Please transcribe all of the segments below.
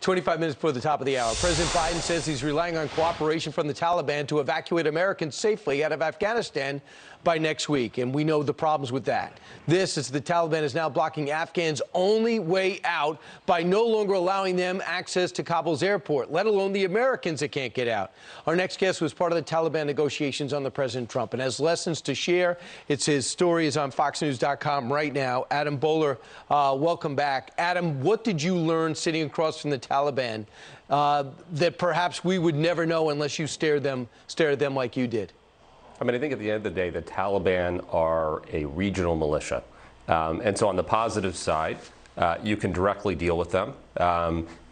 25 minutes before the top of the hour. President Biden says he's relying on cooperation from the Taliban to evacuate Americans safely out of Afghanistan by next week. And we know the problems with that. This is the Taliban is now blocking Afghans' only way out by no longer allowing them access to Kabul's airport, let alone the Americans that can't get out. Our next guest was part of the Taliban negotiations under President Trump and has lessons to share. It's his story is on FoxNews.com right now. Adam Boehler, welcome back. Adam, what did you learn sitting across from the Taliban that perhaps we would never know unless you stare at them like you did? I mean, I think at the end of the day, the Taliban are a regional militia. And so on the positive side, you can directly deal with them.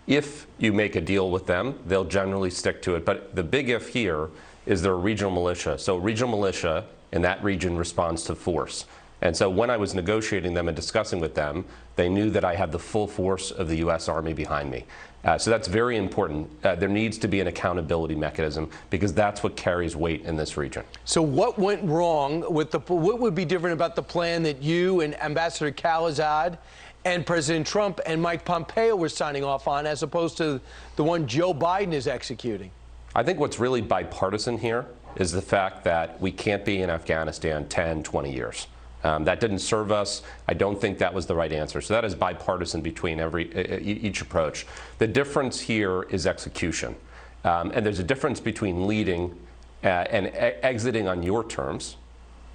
If you make a deal with them, they'll generally stick to it. But the big if here is they're a regional militia. So regional militia in that region responds to force. And so when I was negotiating them and discussing with them, they knew that I had the full force of the U.S. Army behind me. So that's very important. There needs to be an accountability mechanism because that's what carries weight in this region. So what went wrong with what would be different about the plan that you and Ambassador Khalilzad and President Trump and Mike Pompeo were signing off on as opposed to the one Joe Biden is executing? I think what's really bipartisan here is the fact that we can't be in Afghanistan 10, 20 years. That didn't serve us. I don't think that was the right answer. So that is bipartisan between each approach. The difference here is execution. And there's a difference between leading and exiting on your terms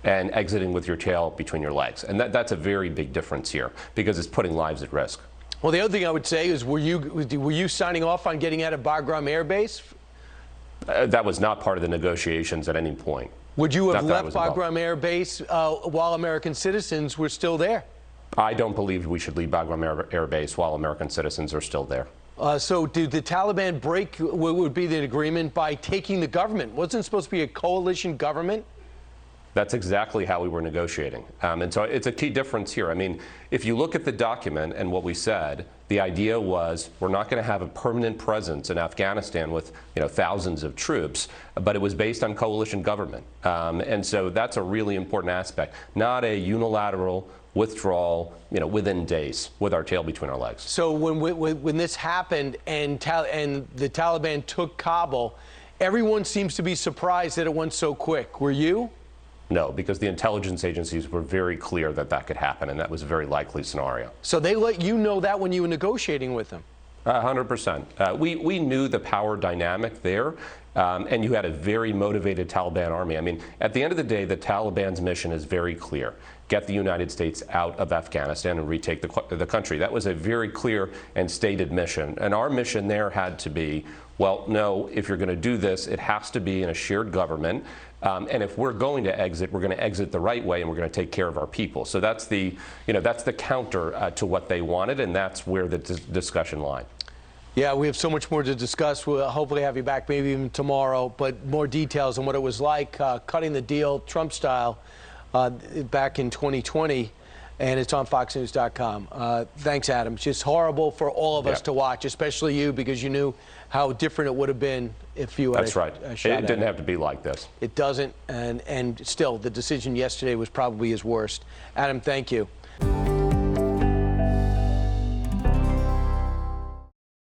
and exiting with your tail between your legs. And that's a very big difference here because it's putting lives at risk. Well, the other thing I would say is, were you signing off on getting out of Bagram Air Base? That was not part of the negotiations at any point. Would you have left Bagram Air Base while American citizens were still there? I don't believe we should leave Bagram Air Base while American citizens are still there. So did the Taliban break what would be the agreement by taking the government? Wasn't it supposed to be a coalition government? That's exactly how we were negotiating. And so it's a key difference here. I mean, if you look at the document and what we said, the idea was we're not going to have a permanent presence in Afghanistan with thousands of troops, but it was based on coalition government. And so that's a really important aspect, not a unilateral withdrawal within days with our tail between our legs. So when this happened and the Taliban took Kabul, everyone seems to be surprised that it went so quick. Were you? No, because the intelligence agencies were very clear that that could happen, and that was a very likely scenario. So they let you know that when you were negotiating with them? 100%. We knew the power dynamic there, and you had a very motivated Taliban army. I mean, at the end of the day, the Taliban's mission is very clear. Get the United States out of Afghanistan and retake the country. That was a very clear and stated mission. And our mission there had to be, well, no, if you're going to do this, it has to be in a shared government. And if we're going to exit, we're going to exit the right way, and we're going to take care of our people. So that's the counter to what they wanted, and that's where the discussion lied. Yeah, we have so much more to discuss. We'll hopefully have you back maybe even tomorrow, but more details on what it was like cutting the deal Trump style back in 2020, and it's on FoxNews.com. Thanks, Adam. It's just horrible for all of us to watch, especially you, because you knew how different it would have been if you had That's right. It didn't have to be like this. It doesn't, and still, the decision yesterday was probably his worst. Adam, thank you.